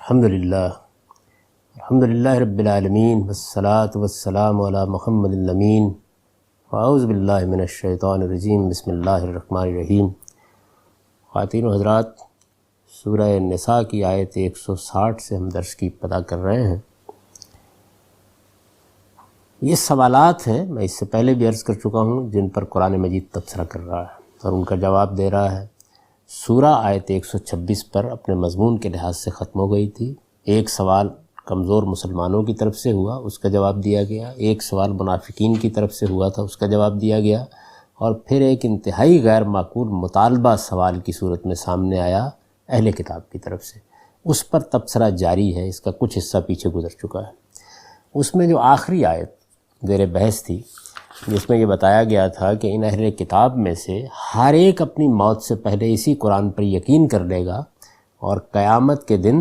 الحمدللہ رب العالمین والصلاة والسلام علی محمد الامین اعوذ باللہ من الشیطان الرجیم بسم اللہ الرحمن الرحیم۔ خواتین و حضرات، سورہ نساء کی آیت 160 سے ہم درس کی ابتدا کر رہے ہیں۔ یہ سوالات ہیں، میں اس سے پہلے بھی عرض کر چکا ہوں، جن پر قرآن مجید تبصرہ کر رہا ہے اور ان کا جواب دے رہا ہے۔ سورہ آیت 126 پر اپنے مضمون کے لحاظ سے ختم ہو گئی تھی۔ ایک سوال کمزور مسلمانوں کی طرف سے ہوا، اس کا جواب دیا گیا۔ ایک سوال منافقین کی طرف سے ہوا تھا، اس کا جواب دیا گیا۔ اور پھر ایک انتہائی غیر معقول مطالبہ سوال کی صورت میں سامنے آیا اہل کتاب کی طرف سے، اس پر تبصرہ جاری ہے۔ اس کا کچھ حصہ پیچھے گزر چکا ہے۔ اس میں جو آخری آیت زیر بحث تھی، جس میں یہ بتایا گیا تھا کہ ان اہل کتاب میں سے ہر ایک اپنی موت سے پہلے اسی قرآن پر یقین کر لے گا اور قیامت کے دن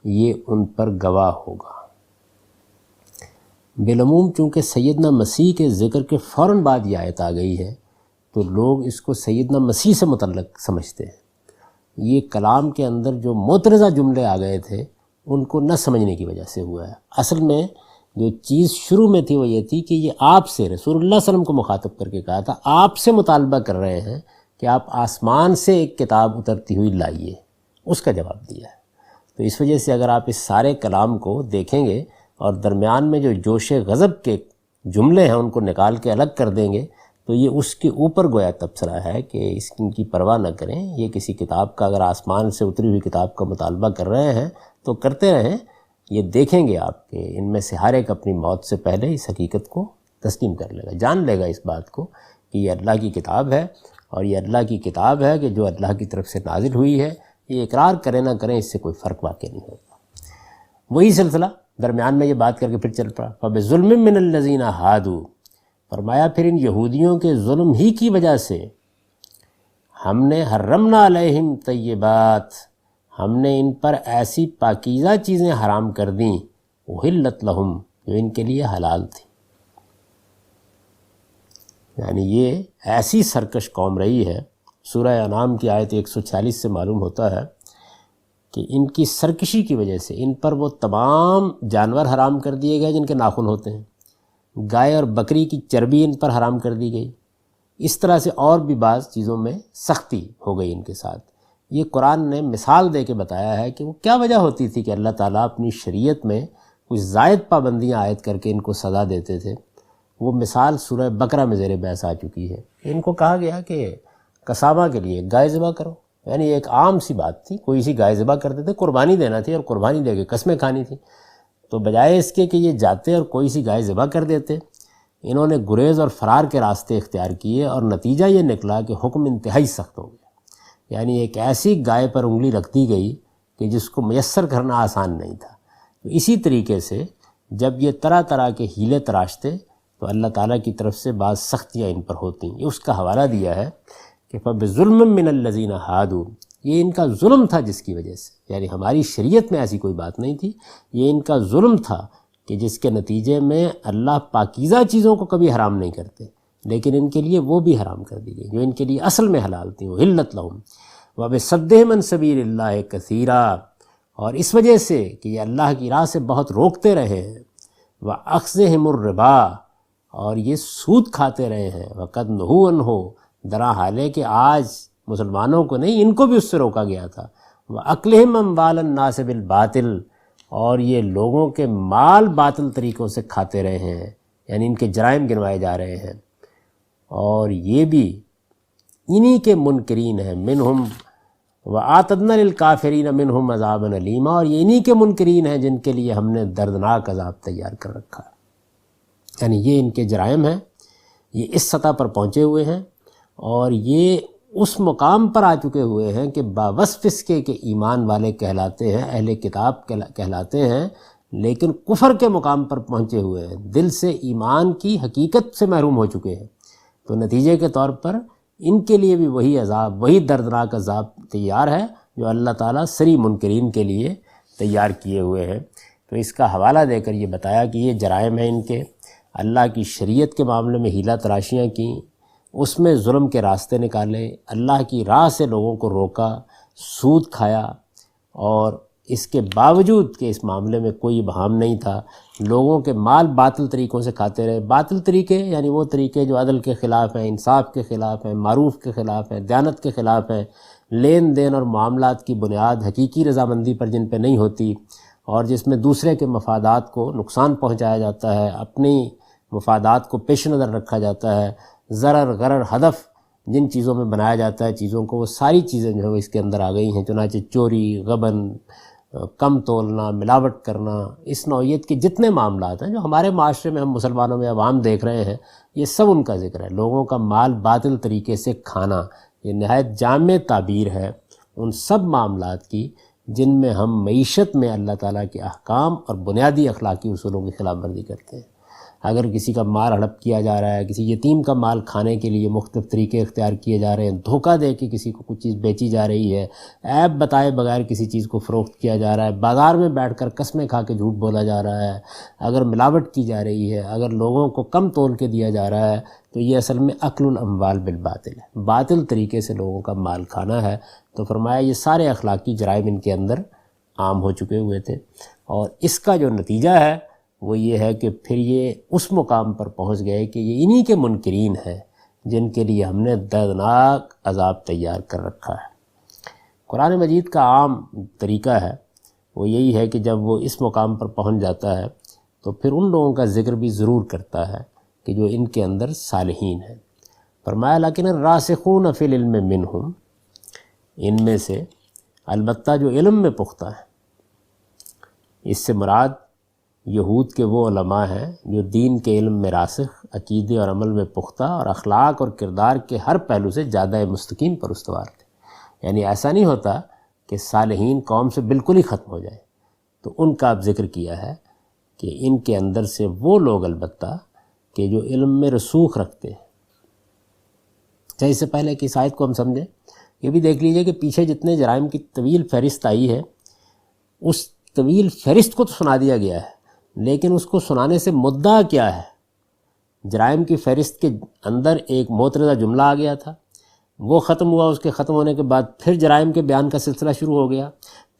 یہ ان پر گواہ ہوگا۔ بالعموم چونکہ سیدنا مسیح کے ذکر کے فوراً بعد یہ آیت آ گئی ہے تو لوگ اس کو سیدنا مسیح سے متعلق سمجھتے ہیں۔ یہ کلام کے اندر جو معترضہ جملے آ گئے تھے ان کو نہ سمجھنے کی وجہ سے ہوا ہے۔ اصل میں جو چیز شروع میں تھی وہ یہ تھی کہ یہ آپ سے، رسول اللہ صلی اللہ علیہ وسلم کو مخاطب کر کے کہا تھا، آپ سے مطالبہ کر رہے ہیں کہ آپ آسمان سے ایک کتاب اترتی ہوئی لائیے۔ اس کا جواب دیا ہے۔ تو اس وجہ سے اگر آپ اس سارے کلام کو دیکھیں گے اور درمیان میں جو جوش غضب کے جملے ہیں ان کو نکال کے الگ کر دیں گے تو یہ اس کے اوپر گویا تبصرہ ہے کہ اس کی پرواہ نہ کریں۔ یہ کسی کتاب کا، اگر آسمان سے اتری ہوئی کتاب کا مطالبہ کر رہے ہیں تو کرتے رہیں، یہ دیکھیں گے آپ کہ ان میں سے ہر ایک اپنی موت سے پہلے اس حقیقت کو تسلیم کر لے گا، جان لے گا اس بات کو کہ یہ اللہ کی کتاب ہے، اور یہ اللہ کی کتاب ہے کہ جو اللہ کی طرف سے نازل ہوئی ہے۔ یہ اقرار کریں نہ کریں اس سے کوئی فرق واقع نہیں ہوتا۔ وہی سلسلہ درمیان میں یہ بات کر کے پھر چل پڑا، فَبِظُلْمٍ مِّنَ الَّذِينَ هَادُوا، فرمایا پھر ان یہودیوں کے ظلم ہی کی وجہ سے ہم نے حرمنا علیہم طیبات، ہم نے ان پر ایسی پاکیزہ چیزیں حرام کر دیں، احلت لہم، جو ان کے لیے حلال تھی۔ یعنی یہ ایسی سرکش قوم رہی ہے۔ سورہ انعام کی آیت 146 سے معلوم ہوتا ہے کہ ان کی سرکشی کی وجہ سے ان پر وہ تمام جانور حرام کر دیے گئے جن کے ناخن ہوتے ہیں۔ گائے اور بکری کی چربی ان پر حرام کر دی گئی۔ اس طرح سے اور بھی بعض چیزوں میں سختی ہو گئی ان کے ساتھ۔ یہ قرآن نے مثال دے کے بتایا ہے کہ وہ کیا وجہ ہوتی تھی کہ اللہ تعالیٰ اپنی شریعت میں کچھ زائد پابندیاں عائد کر کے ان کو سزا دیتے تھے۔ وہ مثال سورہ بقرہ میں زیر بحث آ چکی ہے۔ ان کو کہا گیا کہ قصابہ کے لیے گائے ذبح کرو، یعنی ایک عام سی بات تھی، کوئی سی گائے ذبح کرتے تھے، قربانی دینا تھی اور قربانی دے کے قسمیں کھانی تھی۔ تو بجائے اس کے کہ یہ جاتے اور کوئی سی گائے ذبح کر دیتے، انہوں نے گریز اور فرار کے راستے اختیار کیے، اور نتیجہ یہ نکلا کہ حکم انتہائی سخت ہو گیا۔ یعنی ایک ایسی گائے پر انگلی رکھ دی گئی کہ جس کو میسر کرنا آسان نہیں تھا۔ تو اسی طریقے سے جب یہ طرح طرح کے ہیلے تراشتے تو اللہ تعالیٰ کی طرف سے بعض سختیاں ان پر ہوتی ہیں۔ یہ اس کا حوالہ دیا ہے کہ فَبِظُلْمٍ مِّنَ الَّذِينَ هَادُوا، یہ ان کا ظلم تھا جس کی وجہ سے، یعنی ہماری شریعت میں ایسی کوئی بات نہیں تھی، یہ ان کا ظلم تھا کہ جس کے نتیجے میں اللہ پاکیزہ چیزوں کو کبھی حرام نہیں کرتے، لیکن ان کے لیے وہ بھی حرام کر دی گئی جو ان کے لیے اصل میں حلال تھیں، احلت لہم وَبِصَدِّهِمْ عَن سَبِيلِ اللَّهِ كَثِيرًا، اور اس وجہ سے کہ یہ اللہ کی راہ سے بہت روکتے رہے ہیں، وَأَخْذِهِمُ الرِّبَا، اور یہ سود کھاتے رہے ہیں، وَقَدْ نُهُوا عَنْهُ، درا حال ہے کہ آج مسلمانوں کو نہیں، ان کو بھی اس سے روکا گیا تھا، وَأَكْلِهِمْ أَمْوَالَ النَّاسِ بِالْبَاطِلِ، اور یہ لوگوں کے مال باطل طریقوں سے کھاتے رہے ہیں، یعنی ان کے جرائم گنوائے جا رہے ہیں۔ اور یہ بھی انہی کے منکرین ہیں، منہم وَآتَدْنَا لِلْكَافِرِينَ مِنْهُمْ عَذَابًا أَلِيمًا، اور یہ انہی کے منکرین ہیں جن کے لیے ہم نے دردناک عذاب تیار کر رکھا ہے۔ یعنی یہ ان کے جرائم ہیں، یہ اس سطح پر پہنچے ہوئے ہیں، اور یہ اس مقام پر آ چکے ہوئے ہیں کہ باوصف اس کے کہ ایمان والے کہلاتے ہیں، اہل کتاب کہلاتے ہیں، لیکن کفر کے مقام پر پہنچے ہوئے ہیں، دل سے ایمان کی حقیقت سے محروم ہو چکے ہیں۔ تو نتیجے کے طور پر ان کے لیے بھی وہی عذاب، وہی دردناک عذاب تیار ہے جو اللہ تعالیٰ سری منکرین کے لیے تیار کیے ہوئے ہیں۔ تو اس کا حوالہ دے کر یہ بتایا کہ یہ جرائم ہیں ان کے، اللہ کی شریعت کے معاملے میں ہیلہ تراشیاں کیں، اس میں ظلم کے راستے نکالے، اللہ کی راہ سے لوگوں کو روکا، سود کھایا، اور اس کے باوجود کہ اس معاملے میں کوئی ابہام نہیں تھا، لوگوں کے مال باطل طریقوں سے کھاتے رہے۔ باطل طریقے یعنی وہ طریقے جو عدل کے خلاف ہیں، انصاف کے خلاف ہیں، معروف کے خلاف ہیں، دیانت کے خلاف ہیں، لین دین اور معاملات کی بنیاد حقیقی رضامندی پر جن پہ نہیں ہوتی، اور جس میں دوسرے کے مفادات کو نقصان پہنچایا جاتا ہے، اپنی مفادات کو پیش نظر رکھا جاتا ہے، ضرر غرر ہدف جن چیزوں میں بنایا جاتا ہے چیزوں کو، وہ ساری چیزیں جو ہیں وہ اس کے اندر آ گئی ہیں۔ چنانچہ چوری، غبن، کم تولنا، ملاوٹ کرنا، اس نوعیت کے جتنے معاملات ہیں جو ہمارے معاشرے میں ہم مسلمانوں میں عوام دیکھ رہے ہیں، یہ سب ان کا ذکر ہے۔ لوگوں کا مال باطل طریقے سے کھانا، یہ نہایت جامع تعبیر ہے ان سب معاملات کی جن میں ہم معیشت میں اللہ تعالیٰ کے احکام اور بنیادی اخلاقی اصولوں کی خلاف ورزی کرتے ہیں۔ اگر کسی کا مال ہڑپ کیا جا رہا ہے، کسی یتیم کا مال کھانے کے لیے مختلف طریقے اختیار کیے جا رہے ہیں، دھوکہ دے کے کسی کو کچھ چیز بیچی جا رہی ہے، عیب بتائے بغیر کسی چیز کو فروخت کیا جا رہا ہے، بازار میں بیٹھ کر قسمیں کھا کے جھوٹ بولا جا رہا ہے، اگر ملاوٹ کی جا رہی ہے، اگر لوگوں کو کم تول کے دیا جا رہا ہے، تو یہ اصل میں اکل الاموال بالباطل ہے، باطل طریقے سے لوگوں کا مال کھانا ہے۔ تو فرمایا یہ سارے اخلاقی جرائم ان کے اندر عام ہو چکے ہوئے تھے، اور اس کا جو نتیجہ ہے وہ یہ ہے کہ پھر یہ اس مقام پر پہنچ گئے کہ یہ انہی کے منکرین ہیں جن کے لیے ہم نے دردناک عذاب تیار کر رکھا ہے۔ قرآن مجید کا عام طریقہ ہے وہ یہی ہے کہ جب وہ اس مقام پر پہنچ جاتا ہے تو پھر ان لوگوں کا ذکر بھی ضرور کرتا ہے کہ جو ان کے اندر صالحین ہیں۔ فرمایا لیکن الراسخون فی العلم منہم، ان میں سے البتہ جو علم میں پختہ ہیں، اس سے مراد یہود کے وہ علماء ہیں جو دین کے علم میں راسخ، عقیدے اور عمل میں پختہ، اور اخلاق اور کردار کے ہر پہلو سے زیادہ مستقیم پر استوار تھے۔ یعنی ایسا نہیں ہوتا کہ صالحین قوم سے بالکل ہی ختم ہو جائے، تو ان کا اب ذکر کیا ہے کہ ان کے اندر سے وہ لوگ البتہ کہ جو علم میں رسوخ رکھتے ہیں۔ چاہے اس سے پہلے کہ اس آیت کو ہم سمجھیں، یہ بھی دیکھ لیجئے کہ پیچھے جتنے جرائم کی طویل فہرست آئی ہے، اس طویل فہرست کو تو سنا دیا گیا ہے، لیکن اس کو سنانے سے مدعا کیا ہے؟ جرائم کی فہرست کے اندر ایک معترضہ جملہ آ گیا تھا، وہ ختم ہوا، اس کے ختم ہونے کے بعد پھر جرائم کے بیان کا سلسلہ شروع ہو گیا،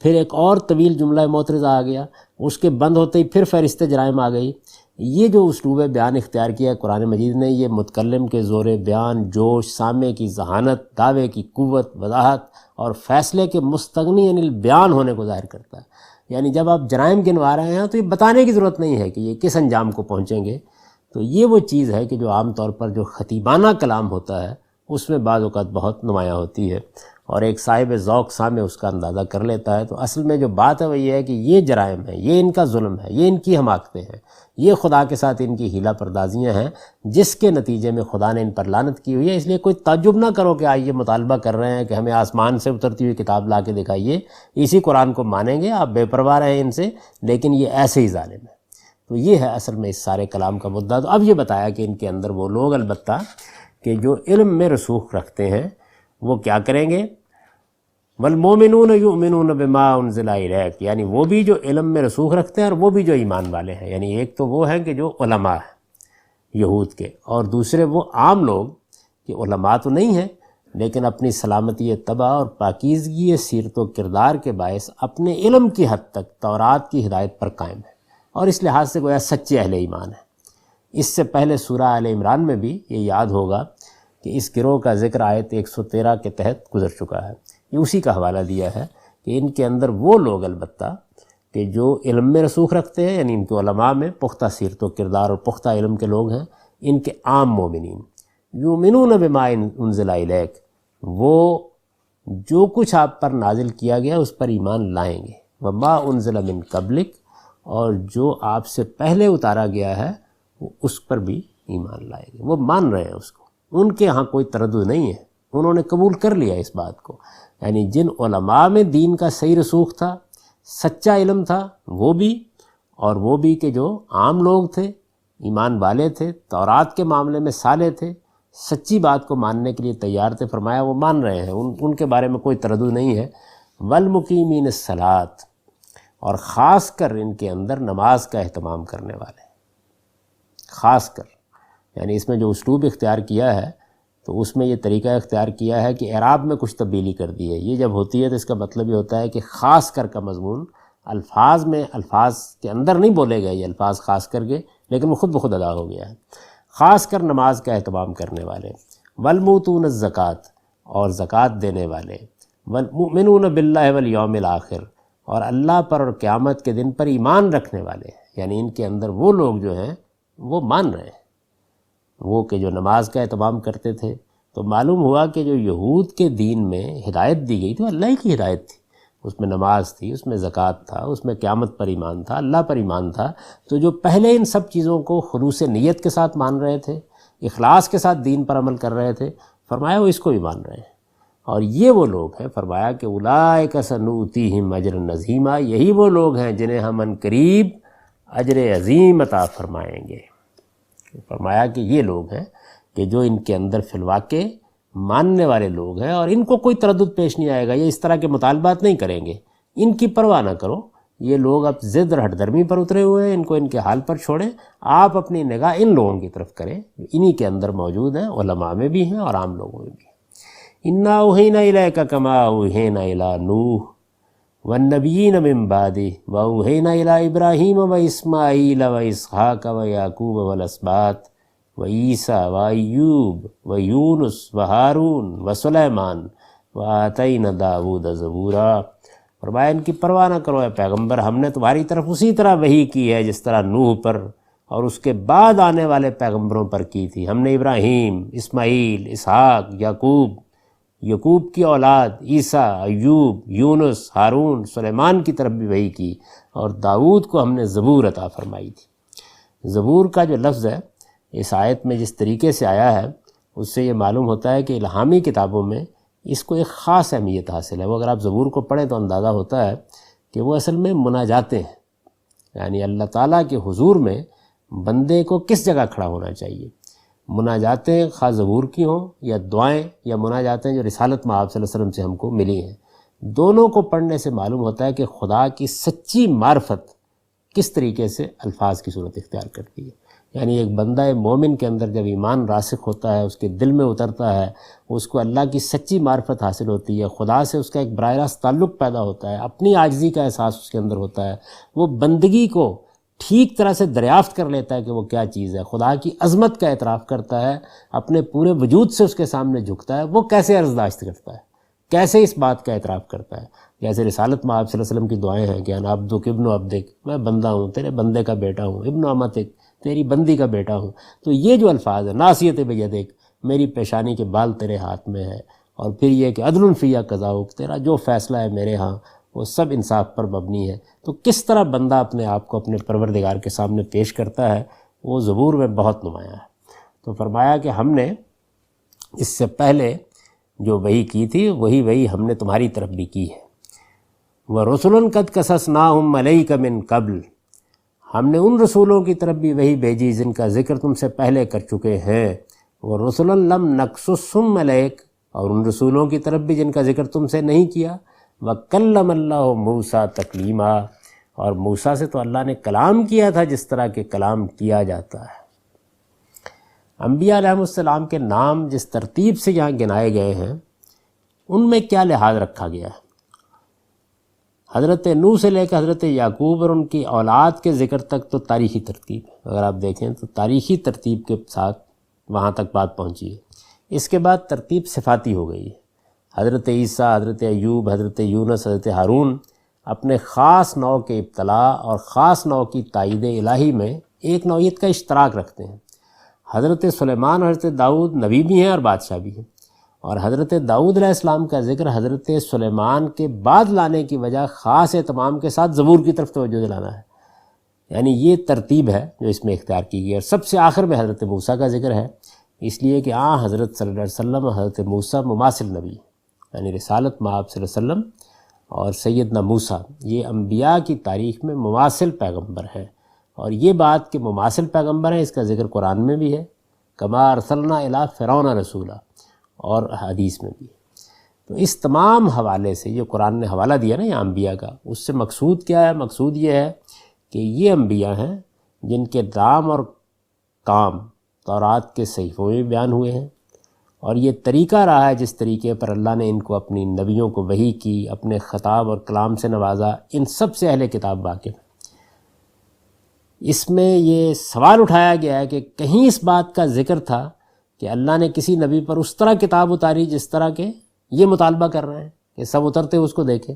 پھر ایک اور طویل جملہ معترضہ آ گیا، اس کے بند ہوتے ہی پھر فہرست جرائم آ گئی۔ یہ جو اسلوب بیان اختیار کیا ہے قرآن مجید نے، یہ متکلم کے زور بیان، جوش، سامع کی ذہانت، دعوے کی قوت، وضاحت اور فیصلے کے مستغنی عن البیان ہونے کو ظاہر کرتا ہے۔ یعنی جب آپ جرائم گنوا رہے ہیں تو یہ بتانے کی ضرورت نہیں ہے کہ یہ کس انجام کو پہنچیں گے۔ تو یہ وہ چیز ہے کہ جو عام طور پر جو خطیبانہ کلام ہوتا ہے اس میں بعض اوقات بہت نمایاں ہوتی ہے، اور ایک صاحب ذوق سامع اس کا اندازہ کر لیتا ہے۔ تو اصل میں جو بات ہے وہ یہ ہے کہ یہ جرائم ہے، یہ ان کا ظلم ہے، یہ ان کی حماقتیں ہیں، یہ خدا کے ساتھ ان کی حیلہ پردازیاں ہیں، جس کے نتیجے میں خدا نے ان پر لعنت کی ہوئی ہے۔ اس لیے کوئی تعجب نہ کرو کہ آئیے مطالبہ کر رہے ہیں کہ ہمیں آسمان سے اترتی ہوئی کتاب لا کے دکھائیے، اسی قرآن کو مانیں گے، آپ بے پرواہ رہیں ان سے، لیکن یہ ایسے ہی ظالم ہے۔ تو یہ ہے اصل میں اس سارے کلام کا مدعا۔ تو اب یہ بتایا کہ ان کے اندر وہ لوگ البتہ کہ جو علم میں رسوخ رکھتے ہیں وہ کیا کریں گے؟ والمومنون یؤمنون بما انزل الیک، یعنی وہ بھی جو علم میں رسوخ رکھتے ہیں اور وہ بھی جو ایمان والے ہیں۔ یعنی ایک تو وہ ہیں کہ جو علماء ہیں یہود کے، اور دوسرے وہ عام لوگ کہ علماء تو نہیں ہیں لیکن اپنی سلامتی طبع اور پاکیزگی سیرت و کردار کے باعث اپنے علم کی حد تک تورات کی ہدایت پر قائم ہیں، اور اس لحاظ سے گویا سچے اہل ایمان ہیں۔ اس سے پہلے سورہ آل عمران میں بھی یہ یاد ہوگا کہ اس گروہ کا ذکر آیت 113 کے تحت گزر چکا ہے، یہ اسی کا حوالہ دیا ہے کہ ان کے اندر وہ لوگ البتہ کہ جو علم میں رسوخ رکھتے ہیں، یعنی ان کے علماء میں پختہ سیرت و کردار اور پختہ علم کے لوگ ہیں، ان کے عام مومنین یؤمنون بما انزل الیک، وہ جو کچھ آپ پر نازل کیا گیا اس پر ایمان لائیں گے، وما انزل من قبلک، اور جو آپ سے پہلے اتارا گیا ہے وہ اس پر بھی ایمان لائیں گے، وہ مان رہے ہیں اس کو، ان کے ہاں کوئی تردد نہیں ہے، انہوں نے قبول کر لیا اس بات کو۔ یعنی جن علماء میں دین کا صحیح رسوخ تھا، سچا علم تھا، وہ بھی، اور وہ بھی کہ جو عام لوگ تھے، ایمان والے تھے، تورات کے معاملے میں صالح تھے، سچی بات کو ماننے کے لیے تیار تھے، فرمایا وہ مان رہے ہیں، ان کے بارے میں کوئی تردد نہیں ہے۔ والمقیمین الصلاۃ، اور خاص کر ان کے اندر نماز کا اہتمام کرنے والے، خاص کر، یعنی اس میں جو اسلوب اختیار کیا ہے تو اس میں یہ طریقہ اختیار کیا ہے کہ اعراب میں کچھ تبدیلی کر دی ہے۔ یہ جب ہوتی ہے تو اس کا مطلب یہ ہوتا ہے کہ خاص کر کا مضمون الفاظ میں، الفاظ کے اندر نہیں بولے گئے یہ الفاظ خاص کر کے، لیکن وہ خود بخود ادا ہو گیا ہے۔ خاص کر نماز کا اہتمام کرنے والے، والموتون الزکوٰۃ، اور زکوٰۃ دینے والے، والمؤمنون باللہ والیوم الآخر، اور اللہ پر اور قیامت کے دن پر ایمان رکھنے والے، یعنی ان کے اندر وہ لوگ جو ہیں وہ مان رہے ہیں، وہ کہ جو نماز کا اہتمام کرتے تھے۔ تو معلوم ہوا کہ جو یہود کے دین میں ہدایت دی گئی تھی وہ اللہ کی ہدایت تھی، اس میں نماز تھی، اس میں زکوٰۃ تھا، اس میں قیامت پر ایمان تھا، اللہ پر ایمان تھا۔ تو جو پہلے ان سب چیزوں کو خلوص نیت کے ساتھ مان رہے تھے، اخلاص کے ساتھ دین پر عمل کر رہے تھے، فرمایا وہ اس کو بھی مان رہے ہیں۔ اور یہ وہ لوگ ہیں، فرمایا کہ اولئک سنؤتیہم اجرا عظیما، یہی وہ لوگ ہیں جنہیں ہم عنقریب اجر عظیم عطا فرمائیں گے۔ فرمایا کہ یہ لوگ ہیں کہ جو ان کے اندر فی الواقع ماننے والے لوگ ہیں، اور ان کو کوئی تردد پیش نہیں آئے گا، یہ اس طرح کے مطالبات نہیں کریں گے، ان کی پرواہ نہ کرو۔ یہ لوگ اب ضد اور ہٹ درمی پر اترے ہوئے ہیں، ان کو ان کے حال پر چھوڑیں، آپ اپنی نگاہ ان لوگوں کی طرف کریں، انہی کے اندر موجود ہیں، علماء میں بھی ہیں اور عام لوگوں میں بھی ہیں۔ انا اوحینا الیک کما اوحینا الی نوح والنبیین من بعدہ واوحینا الی ابراہیم واسماعیل واسحاق ویعقوب والاسباط وعیسیٰ وایوب ویونس وہارون وسلیمان وآتینا داود زبورا۔ فرمایا ان کی پرواہ نہ کرو اے پیغمبر، ہم نے تمہاری طرف اسی طرح وحی کی ہے جس طرح نوح پر اور اس کے بعد آنے والے پیغمبروں پر کی تھی۔ ہم نے ابراہیم، اسماعیل، اسحاق، یعقوب کی اولاد عیسیٰ، ایوب، یونس، ہارون، سلیمان کی طرف بھی وحی کی، اور داؤد کو ہم نے زبور عطا فرمائی تھی۔ زبور کا جو لفظ ہے اس آیت میں جس طریقے سے آیا ہے، اس سے یہ معلوم ہوتا ہے کہ الہامی کتابوں میں اس کو ایک خاص اہمیت حاصل ہے۔ وہ اگر آپ زبور کو پڑھیں تو اندازہ ہوتا ہے کہ وہ اصل میں مناجاتیں ہیں، یعنی اللہ تعالیٰ کے حضور میں بندے کو کس جگہ کھڑا ہونا چاہیے۔ مناجاتیں خواہ زبور کی ہوں یا دعائیں یا مناجاتیں جو رسالت مآب صلی اللہ علیہ وسلم سے ہم کو ملی ہیں، دونوں کو پڑھنے سے معلوم ہوتا ہے کہ خدا کی سچی معرفت کس طریقے سے الفاظ کی صورت اختیار کرتی ہے۔ یعنی ایک بندہ مومن کے اندر جب ایمان راسخ ہوتا ہے، اس کے دل میں اترتا ہے، اس کو اللہ کی سچی معرفت حاصل ہوتی ہے، خدا سے اس کا ایک براہ راست تعلق پیدا ہوتا ہے، اپنی عاجزی کا احساس اس کے اندر ہوتا ہے، وہ بندگی کو ٹھیک طرح سے دریافت کر لیتا ہے کہ وہ کیا چیز ہے، خدا کی عظمت کا اعتراف کرتا ہے، اپنے پورے وجود سے اس کے سامنے جھکتا ہے، وہ کیسے عرضداشت کرتا ہے، کیسے اس بات کا اعتراف کرتا ہے۔ جیسے رسالت مآب صلی اللہ علیہ وسلم کی دعائیں ہیں کہ انا عبدک ابن عبدک، میں بندہ ہوں، تیرے بندے کا بیٹا ہوں، ابن امتک، تیری بندی کا بیٹا ہوں۔ تو یہ جو الفاظ ہیں، ناصیت بیدک، میری پیشانی کے بال تیرے ہاتھ میں ہے، اور پھر یہ کہ عدل فیہ قضاؤک، تیرا جو فیصلہ ہے میرے ہاں وہ سب انصاف پر مبنی ہے۔ تو کس طرح بندہ اپنے آپ کو اپنے پروردگار کے سامنے پیش کرتا ہے، وہ زبور میں بہت نمایاں ہے۔ تو فرمایا کہ ہم نے اس سے پہلے جو وحی کی تھی وہی وحی ہم نے تمہاری طرف بھی کی ہے۔ وَرُسُلٌ قَدْ قَصَصْنَاهُمْ عَلَيْكَ مِن قَبْلُ، ہم نے ان رسولوں کی طرف بھی وحی بھیجی جن کا ذکر تم سے پہلے کر چکے ہیں۔ وَرُسُلًا لَمْ نَقْصُصْهُمْ عَلَيْكَ، اور ان رسولوں کی طرف بھی جن کا ذکر تم سے نہیں کیا۔ وَكَلَّمَ اللَّهُ مُوسَىٰ تَكْلِيمًا، اور موسیٰ سے تو اللہ نے کلام کیا تھا جس طرح کہ کلام کیا جاتا ہے۔ انبیاء علیہ السلام کے نام جس ترتیب سے یہاں گنائے گئے ہیں ان میں کیا لحاظ رکھا گیا ہے؟ حضرت نوح سے لے کر حضرت یعقوب اور ان کی اولاد کے ذکر تک تو تاریخی ترتیب ہے، اگر آپ دیکھیں تو تاریخی ترتیب کے ساتھ وہاں تک بات پہنچی ہے۔ اس کے بعد ترتیب صفاتی ہو گئی ہے۔ حضرت عیسیٰ، حضرت ایوب، حضرت یونس، حضرت ہارون اپنے خاص نوع کے ابتلاء اور خاص نوع کی تائید الہی میں ایک نوعیت کا اشتراک رکھتے ہیں۔ حضرت سلیمان اور حضرت داؤد نبی بھی ہیں اور بادشاہ بھی ہیں، اور حضرت داؤد علیہ السلام کا ذکر حضرت سلیمان کے بعد لانے کی وجہ خاص اہتمام کے ساتھ زبور کی طرف توجہ دلانا ہے۔ یعنی یہ ترتیب ہے جو اس میں اختیار کی گئی ہے۔ اور سب سے آخر میں حضرت موسیٰ کا ذکر ہے، اس لیے کہ حضرت صلی اللہ علیہ وسلم حضرت موسیٰ مماثل نبی، یعنی رسالت مآب صلی اللہ علیہ وسلم اور سیدنا موسیٰ یہ انبیاء کی تاریخ میں مماثل پیغمبر ہیں، اور یہ بات کہ مماثل پیغمبر ہیں اس کا ذکر قرآن میں بھی ہے، کما ارسلنا الی فرعون رسولا، اور حدیث میں بھی۔ تو اس تمام حوالے سے جو قرآن نے حوالہ دیا نا یہ انبیاء کا، اس سے مقصود کیا ہے؟ مقصود یہ ہے کہ یہ انبیاء ہیں جن کے نام اور کام تورات کے صحیفوں میں بیان ہوئے ہیں، اور یہ طریقہ رہا ہے جس طریقے پر اللہ نے ان کو اپنی نبیوں کو وحی کی، اپنے خطاب اور کلام سے نوازا، ان سب سے اہل کتاب واقف۔ اس میں یہ سوال اٹھایا گیا ہے کہ کہیں اس بات کا ذکر تھا کہ اللہ نے کسی نبی پر اس طرح کتاب اتاری جس طرح کے یہ مطالبہ کر رہے ہیں کہ سب اترتے اس کو دیکھیں۔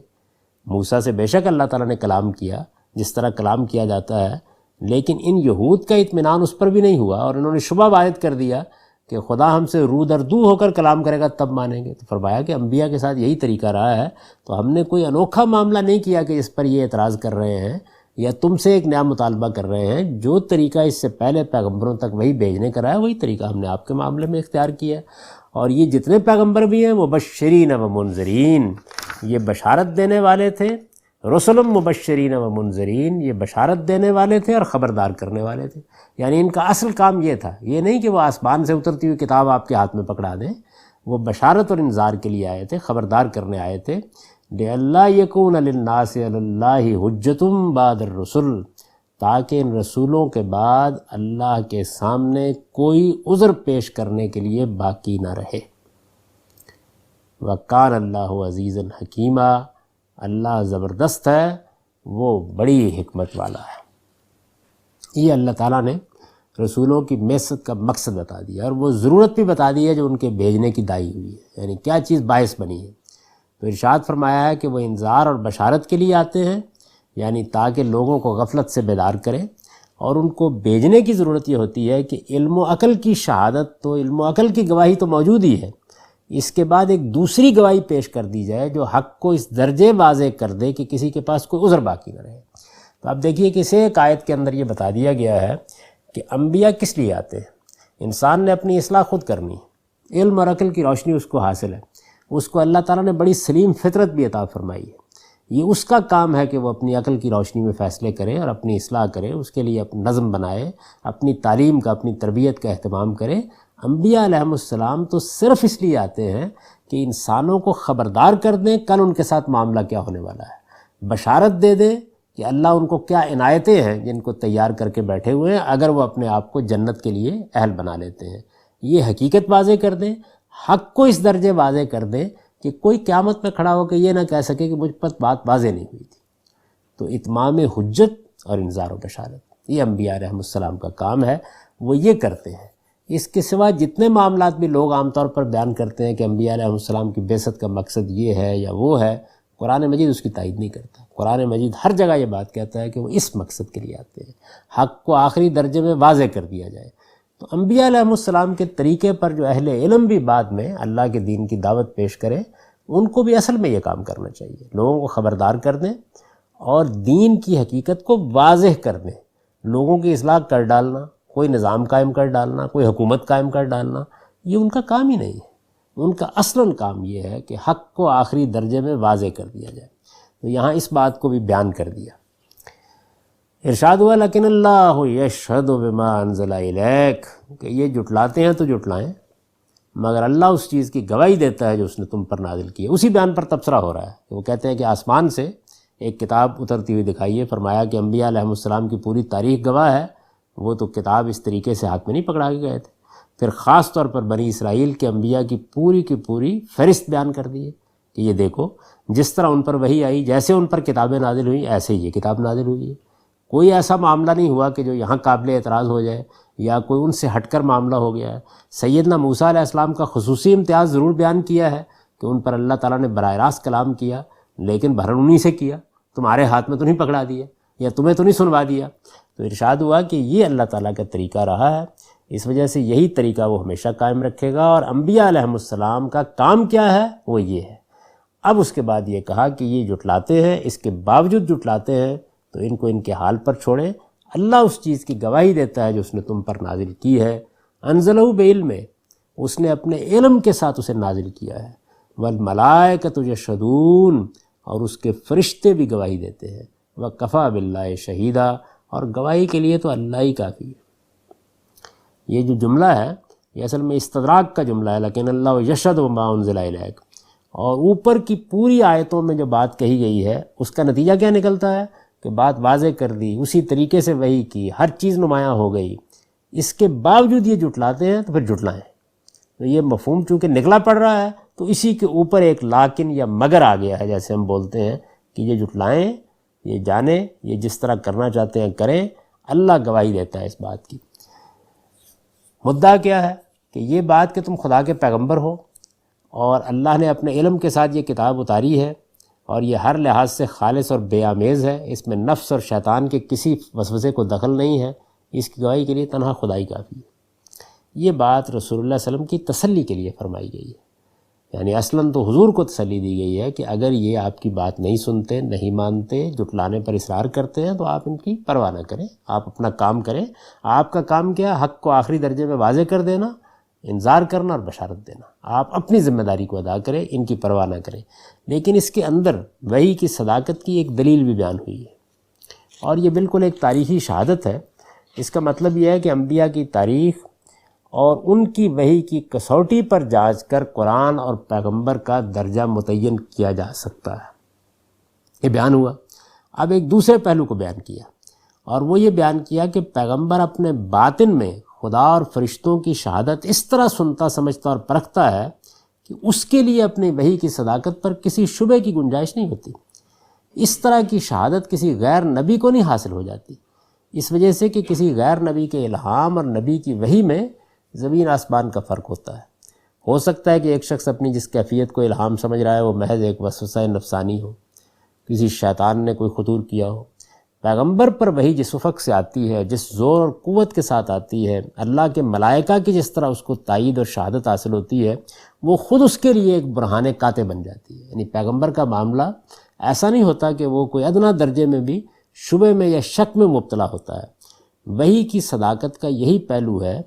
موسیٰ سے بے شک اللہ تعالیٰ نے کلام کیا جس طرح کلام کیا جاتا ہے، لیکن ان یہود کا اطمینان اس پر بھی نہیں ہوا، اور انہوں نے شبہ وارد کر دیا کہ خدا ہم سے رو در دو ہو کر کلام کرے گا تب مانیں گے۔ تو فرمایا کہ انبیاء کے ساتھ یہی طریقہ رہا ہے، تو ہم نے کوئی انوکھا معاملہ نہیں کیا کہ اس پر یہ اعتراض کر رہے ہیں یا تم سے ایک نیا مطالبہ کر رہے ہیں۔ جو طریقہ اس سے پہلے پیغمبروں تک وہی بھیجنے کا رہا ہے، وہی طریقہ ہم نے آپ کے معاملے میں اختیار کیا ہے۔ اور یہ جتنے پیغمبر بھی ہیں وہ مبشرین و منذرین، یہ بشارت دینے والے تھے، رسل مبشرین و منذرین، یہ بشارت دینے والے تھے اور خبردار کرنے والے تھے۔ یعنی ان کا اصل کام یہ تھا، یہ نہیں کہ وہ آسمان سے اترتی ہوئی کتاب آپ کے ہاتھ میں پکڑا دیں، وہ بشارت اور انذار کے لیے آئے تھے، خبردار کرنے آئے تھے۔ لِأَلَّا يَكُونَ لِلنَّاسِ عَلَى اللَّهِ حُجَّةٌ بَعْدَ الرُّسُلِ، تاکہ ان رسولوں کے بعد اللہ کے سامنے کوئی عذر پیش کرنے کے لیے باقی نہ رہے۔ وَكَانَ اللَّهُ عَزِيزًا حَكِيمًا، اللہ زبردست ہے، وہ بڑی حکمت والا ہے۔ یہ اللہ تعالیٰ نے رسولوں کی بعثت کا مقصد بتا دیا، اور وہ ضرورت بھی بتا دی ہے جو ان کے بھیجنے کی داعی ہوئی ہے، یعنی کیا چیز باعث بنی ہے۔ تو ارشاد فرمایا ہے کہ وہ انذار اور بشارت کے لیے آتے ہیں، یعنی تاکہ لوگوں کو غفلت سے بیدار کریں، اور ان کو بھیجنے کی ضرورت یہ ہوتی ہے کہ علم و عقل کی شہادت تو، علم و عقل کی گواہی تو موجود ہی ہے، اس کے بعد ایک دوسری گواہی پیش کر دی جائے جو حق کو اس درجے واضح کر دے کہ کسی کے پاس کوئی عذر باقی نہ رہے۔ تو اب دیکھیے کہ اسے ایک آیت کے اندر یہ بتا دیا گیا ہے کہ انبیاء کس لیے آتے ہیں۔ انسان نے اپنی اصلاح خود کرنی، علم اور عقل کی روشنی اس کو حاصل ہے، اس کو اللہ تعالیٰ نے بڑی سلیم فطرت بھی عطا فرمائی ہے، یہ اس کا کام ہے کہ وہ اپنی عقل کی روشنی میں فیصلے کرے اور اپنی اصلاح کرے، اس کے لیے اپنا نظم بنائے، اپنی تعلیم کا، اپنی تربیت کا اہتمام کرے۔ انبیاء علیہم السلام تو صرف اس لیے آتے ہیں کہ انسانوں کو خبردار کر دیں کل ان کے ساتھ معاملہ کیا ہونے والا ہے، بشارت دے دیں کہ اللہ ان کو کیا عنایتیں ہیں جن کو تیار کر کے بیٹھے ہوئے ہیں اگر وہ اپنے آپ کو جنت کے لیے اہل بنا لیتے ہیں۔ یہ حقیقت واضح کر دیں، حق کو اس درجے واضح کر دیں کہ کوئی قیامت میں کھڑا ہو کے یہ نہ کہہ سکے کہ مجھ پر بات واضح نہیں ہوئی تھی۔ تو اتمام حجت اور انذار و بشارت یہ انبیاء علیہم السلام کا کام ہے، وہ یہ کرتے ہیں۔ اس کے سوا جتنے معاملات بھی لوگ عام طور پر بیان کرتے ہیں کہ انبیاء علیہ السلام کی بعثت کا مقصد یہ ہے یا وہ ہے، قرآن مجید اس کی تائید نہیں کرتا۔ قرآن مجید ہر جگہ یہ بات کہتا ہے کہ وہ اس مقصد کے لیے آتے ہیں، حق کو آخری درجے میں واضح کر دیا جائے۔ تو انبیاء علیہ السلام کے طریقے پر جو اہل علم بھی بعد میں اللہ کے دین کی دعوت پیش کریں، ان کو بھی اصل میں یہ کام کرنا چاہیے، لوگوں کو خبردار کر دیں اور دین کی حقیقت کو واضح کر دیں، لوگوں کی اصلاح کر ڈالنا، کوئی نظام قائم کر ڈالنا، کوئی حکومت قائم کر ڈالنا، یہ ان کا کام ہی نہیں ہے۔ ان کا اصلاً کام یہ ہے کہ حق کو آخری درجے میں واضح کر دیا جائے۔ تو یہاں اس بات کو بھی بیان کر دیا۔ ارشاد ہوا لیکن اللہ یشہد بما انزل الیک، کہ یہ جٹلاتے ہیں تو جٹلائیں، مگر اللہ اس چیز کی گواہی دیتا ہے جو اس نے تم پر نازل کی ہے۔ اسی بیان پر تبصرہ ہو رہا ہے کہ وہ کہتے ہیں کہ آسمان سے ایک کتاب اترتی ہوئی دکھائیے، فرمایا کہ انبیاء علیہ السلام کی پوری تاریخ گواہ ہے، وہ تو کتاب اس طریقے سے ہاتھ میں نہیں پکڑا کے گئے تھے۔ پھر خاص طور پر بنی اسرائیل کے انبیاء کی پوری فہرست بیان کر دی ہے کہ یہ دیکھو جس طرح ان پر وحی آئی، جیسے ان پر کتابیں نازل ہوئیں ایسے ہی یہ کتاب نازل ہوئی ہے۔ کوئی ایسا معاملہ نہیں ہوا کہ جو یہاں قابل اعتراض ہو جائے یا کوئی ان سے ہٹ کر معاملہ ہو گیا ہے۔ سیدنا موسیٰ علیہ السلام کا خصوصی امتیاز ضرور بیان کیا ہے کہ ان پر اللہ تعالیٰ نے براہ راست کلام کیا، لیکن بہرحال انہی سے کیا، تمہارے ہاتھ میں تو نہیں پکڑا دیا یا تمہیں تو نہیں سنوا دیا۔ تو ارشاد ہوا کہ یہ اللہ تعالیٰ کا طریقہ رہا ہے، اس وجہ سے یہی طریقہ وہ ہمیشہ قائم رکھے گا۔ اور انبیاء علیہ السلام کا کام کیا ہے؟ وہ یہ ہے۔ اب اس کے بعد یہ کہا کہ یہ جٹلاتے ہیں، اس کے باوجود جٹلاتے ہیں تو ان کو ان کے حال پر چھوڑیں، اللہ اس چیز کی گواہی دیتا ہے جو اس نے تم پر نازل کی ہے۔ انزلہ بعلم، اس نے اپنے علم کے ساتھ اسے نازل کیا ہے۔ والملائکۃ یشہدون، اور اس کے فرشتے بھی گواہی دیتے ہیں۔ وکفیٰ باللہ شہیدا، اور گواہی کے لیے تو اللہ ہی کافی ہے۔ یہ جو جملہ ہے یہ اصل میں استدراک کا جملہ ہے، لیکن اللہ یشہد بما انزل الیک، اور اوپر کی پوری آیتوں میں جو بات کہی گئی ہے اس کا نتیجہ کیا نکلتا ہے کہ بات واضح کر دی، اسی طریقے سے وحی کی، ہر چیز نمایاں ہو گئی، اس کے باوجود یہ جٹلاتے ہیں تو پھر جٹلائیں۔ تو یہ مفہوم چونکہ نکلا پڑ رہا ہے تو اسی کے اوپر ایک لیکن یا مگر آ گیا ہے، جیسے ہم بولتے ہیں کہ یہ جھٹلائیں، یہ جانیں، یہ جس طرح کرنا چاہتے ہیں کریں، اللہ گواہی دیتا ہے اس بات کی۔ مدعا کیا ہے کہ یہ بات کہ تم خدا کے پیغمبر ہو اور اللہ نے اپنے علم کے ساتھ یہ کتاب اتاری ہے اور یہ ہر لحاظ سے خالص اور بے آمیز ہے، اس میں نفس اور شیطان کے کسی وسوسے کو دخل نہیں ہے، اس کی گواہی کے لیے تنہا خدائی کافی ہے۔ یہ بات رسول اللہ صلی اللہ علیہ وسلم کی تسلی کے لیے فرمائی گئی ہے، یعنی اصلاً تو حضور کو تسلی دی گئی ہے کہ اگر یہ آپ کی بات نہیں سنتے، نہیں مانتے، جھٹلانے پر اصرار کرتے ہیں تو آپ ان کی پرواہ نہ کریں، آپ اپنا کام کریں۔ آپ کا کام کیا ہے؟ حق کو آخری درجے میں واضح کر دینا، انذار کرنا اور بشارت دینا۔ آپ اپنی ذمہ داری کو ادا کریں، ان کی پرواہ نہ کریں۔ لیکن اس کے اندر وحی کی صداقت کی ایک دلیل بھی بیان ہوئی ہے، اور یہ بالکل ایک تاریخی شہادت ہے۔ اس کا مطلب یہ ہے کہ انبیاء کی تاریخ اور ان کی وحی کی کسوٹی پر جانچ کر قرآن اور پیغمبر کا درجہ متعین کیا جا سکتا ہے۔ یہ بیان ہوا۔ اب ایک دوسرے پہلو کو بیان کیا، اور وہ یہ بیان کیا کہ پیغمبر اپنے باطن میں خدا اور فرشتوں کی شہادت اس طرح سنتا، سمجھتا اور پرکھتا ہے کہ اس کے لیے اپنی وحی کی صداقت پر کسی شبہ کی گنجائش نہیں ہوتی۔ اس طرح کی شہادت کسی غیر نبی کو نہیں حاصل ہو جاتی، اس وجہ سے کہ کسی غیر نبی کے الہام اور نبی کی وحی میں زمین آسمان کا فرق ہوتا ہے۔ ہو سکتا ہے کہ ایک شخص اپنی جس کیفیت کو الہام سمجھ رہا ہے وہ محض ایک وسوسہ نفسانی ہو، کسی شیطان نے کوئی خطور کیا ہو۔ پیغمبر پر وحی جس افق سے آتی ہے، جس زور اور قوت کے ساتھ آتی ہے، اللہ کے ملائکہ کی جس طرح اس کو تائید اور شہادت حاصل ہوتی ہے، وہ خود اس کے لیے ایک برہان قاطع بن جاتی ہے۔ یعنی پیغمبر کا معاملہ ایسا نہیں ہوتا کہ وہ کوئی ادنا درجے میں بھی شبہ میں یا شک میں مبتلا ہوتا ہے۔ وحی کی صداقت کا یہی پہلو ہے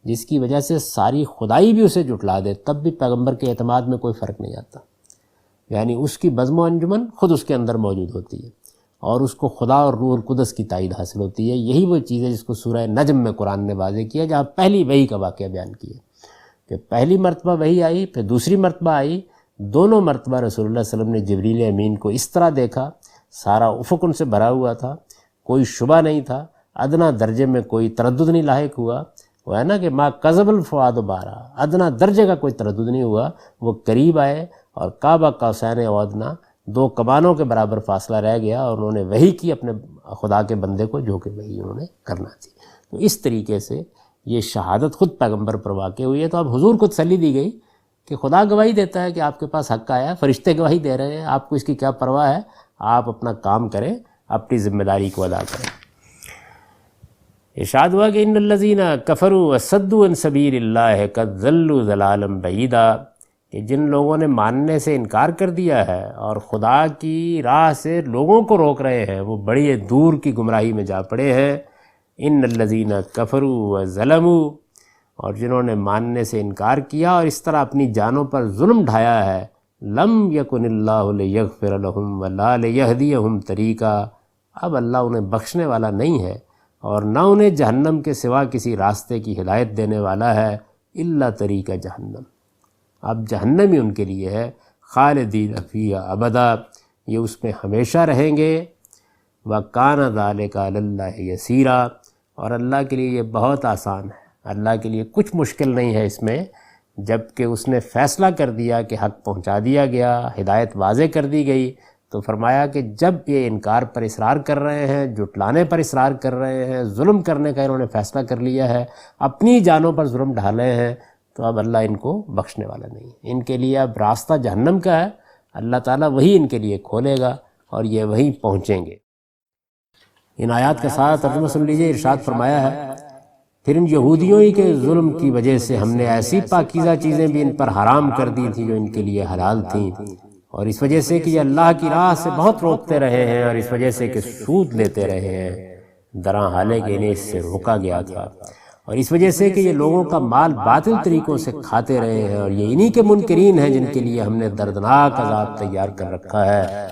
جس کی وجہ سے ساری خدائی بھی اسے جھٹلا دے، تب بھی پیغمبر کے اعتماد میں کوئی فرق نہیں آتا۔ یعنی اس کی بزم و انجمن خود اس کے اندر موجود ہوتی ہے، اور اس کو خدا اور روح القدس کی تائید حاصل ہوتی ہے۔ یہی وہ چیز ہے جس کو سورہ نجم میں قرآن نے واضح کیا، جہاں پہلی وحی کا واقعہ بیان کیا کہ پہلی مرتبہ وحی آئی، پھر دوسری مرتبہ آئی۔ دونوں مرتبہ رسول اللہ صلی اللہ علیہ وسلم نے جبریل امین کو اس طرح دیکھا، سارا افق ان سے بھرا ہوا تھا، کوئی شبہ نہیں تھا، ادنا درجے میں کوئی تردد نہیں لاحق ہوا۔ وہ ہے نا کہ ما کذب الفؤاد بارا، ادنا درجے کا کوئی تردد نہیں ہوا۔ وہ قریب آئے اور کعبہ قوسین او ادنا، دو کمانوں کے برابر فاصلہ رہ گیا، اور انہوں نے وحی کی اپنے خدا کے بندے کو، جو کہ وحی انہوں نے کرنا تھی۔ تو اس طریقے سے یہ شہادت خود پیغمبر پر واقع ہوئی ہے۔ تو اب حضور کو تسلی دی گئی کہ خدا گواہی دیتا ہے کہ آپ کے پاس حق آیا ہے، فرشتے گواہی دے رہے ہیں، آپ کو اس کی کیا پرواہ ہے، آپ اپنا کام کریں، اپنی ذمہ داری کو ادا کریں۔ ارشاد ہوا کہ ان الذین کفروا وصدوا عن سبیل اللہ قد ضلوا ضلالا بعیدا، کہ جن لوگوں نے ماننے سے انکار کر دیا ہے اور خدا کی راہ سے لوگوں کو روک رہے ہیں، وہ بڑی دور کی گمراہی میں جا پڑے ہیں۔ ان الذین کفروا وظلموا، اور جنہوں نے ماننے سے انکار کیا اور اس طرح اپنی جانوں پر ظلم ڈھایا ہے، لم یکن اللہ لیغفر لہم ولا لیہدیہم طریقا، اب اللہ انہیں بخشنے والا نہیں ہے اور نہ انہیں جہنم کے سوا کسی راستے کی ہدایت دینے والا ہے، الا طریق جہنم، اب جہنم ہی ان کے لیے ہے، خالدین فیہا ابدا، یہ اس میں ہمیشہ رہیں گے۔ وَكَانَ ذَلِكَ عَلَى اللَّهِ يَسِيرًا، اور اللہ کے لیے یہ بہت آسان ہے، اللہ کے لیے کچھ مشکل نہیں ہے اس میں۔ جب کہ اس نے فیصلہ کر دیا کہ حق پہنچا دیا گیا، ہدایت واضح کر دی گئی، تو فرمایا کہ جب یہ انکار پر اصرار کر رہے ہیں، جھٹلانے پر اصرار کر رہے ہیں، ظلم کرنے کا انہوں نے فیصلہ کر لیا ہے، اپنی جانوں پر ظلم ڈھالے ہیں، تو اب اللہ ان کو بخشنے والا نہیں ہے۔ ان کے لیے اب راستہ جہنم کا ہے، اللہ تعالیٰ وہی ان کے لیے کھولے گا اور یہ وہیں پہنچیں گے۔ ان آیات کا سارا ترجمہ سن لیجئے۔ ارشاد فرمایا ہے، پھر ان یہودیوں ہی کے ظلم کی وجہ سے ہم نے ایسی پاکیزہ چیزیں بھی ان پر حرام کر دی تھیں جو ان کے لیے حلال تھیں، اور اس وجہ سے کہ یہ اللہ کی راہ سے بہت روکتے رہے ہیں، اور اس وجہ سے کہ سود لیتے رہے ہیں، درا حالے کہ انہیں اس سے روکا گیا تھا، اور اس وجہ سے کہ یہ لوگوں کا مال باطل طریقوں سے کھاتے رہے ہیں، اور یہ انہی کے منکرین ہیں جن کے لیے ہم نے دردناک عذاب تیار کر رکھا ہے۔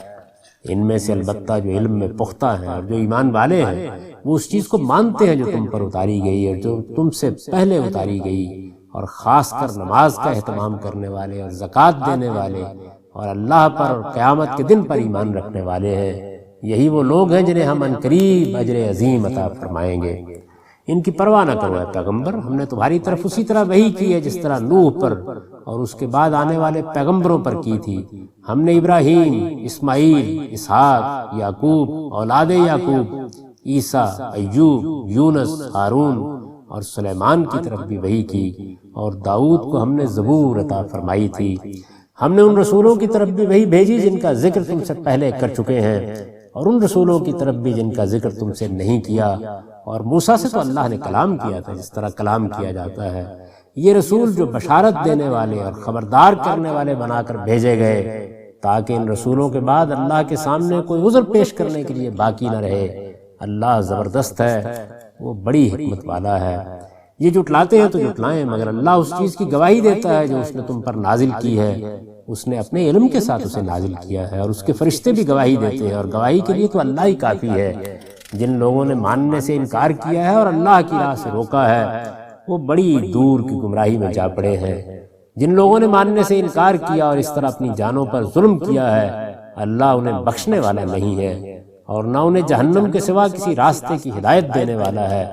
ان میں سے البتہ جو علم میں پختہ ہیں اور جو ایمان والے ہیں، وہ اس چیز کو مانتے ہیں جو تم پر اتاری گئی اور جو تم سے پہلے اتاری گئی، اور خاص کر نماز کا اہتمام کرنے والے اور زکوٰۃ دینے والے اور اللہ پر اور قیامت کے دن پر ایمان رکھنے والے ہیں۔ یہی وہ لوگ ہیں جنہیں ہم عنقریب اجر عظیم عطا فرمائیں گے۔ ان کی پرواہ نہ کرو اے پیغمبر، ہم نے تمہاری طرف اسی طرح وحی کی ہے جس طرح نوح پر اور اس کے بعد آنے والے پیغمبروں پر کی تھی۔ ہم نے ابراہیم، اسماعیل، اسحاق، یعقوب، اولاد یعقوب، عیسیٰ، ایوب، یونس، ہارون اور سلیمان کی طرف بھی وحی کی، اور داؤد کو ہم نے زبور عطا فرمائی تھی۔ ہم نے ان رسولوں کی طرف بھی وحی بھیجی جن کا ذکر تم سے پہلے کر چکے ہیں، اور ان رسولوں کی طرف بھی جن کا ذکر تم سے نہیں کیا، اور موسیٰ سے تو اللہ نے کلام کیا تھا جس طرح کلام کیا جاتا ہے۔ یہ رسول جو بشارت دینے والے اور خبردار کرنے والے بنا کر بھیجے گئے تاکہ ان رسولوں کے بعد اللہ کے سامنے کوئی عذر پیش کرنے کے لیے باقی نہ رہے۔ اللہ زبردست ہے، وہ بڑی حکمت والا ہے۔ یہ جھٹلاتے ہیں تو جھٹلائیں، مگر اللہ اس چیز کی گواہی دیتا ہے جو اس نے تم پر نازل کی ہے، اس نے اپنے علم کے ساتھ اسے نازل کیا ہے، اور اس کے فرشتے بھی گواہی دیتے ہیں، اور گواہی کے لیے تو اللہ ہی کافی ہے۔ جن لوگوں نے ماننے سے انکار کیا ہے اور اللہ کی راہ سے روکا ہے، وہ بڑی دور کی گمراہی میں جا پڑے ہیں۔ جن لوگوں نے ماننے سے انکار کیا اور اس طرح اپنی جانوں پر ظلم کیا ہے، اللہ انہیں بخشنے والا نہیں ہے، اور نہ انہیں جہنم کے سوا کسی راستے کی ہدایت دینے والا ہے۔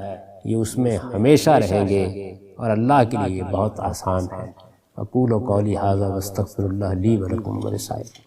یہ اس میں ہمیشہ رہیں گے، اور اللہ کے لیے یہ بہت آسان ہے۔ اقول قولی ھذا واستغفر اللہ لی ولکم ولسائر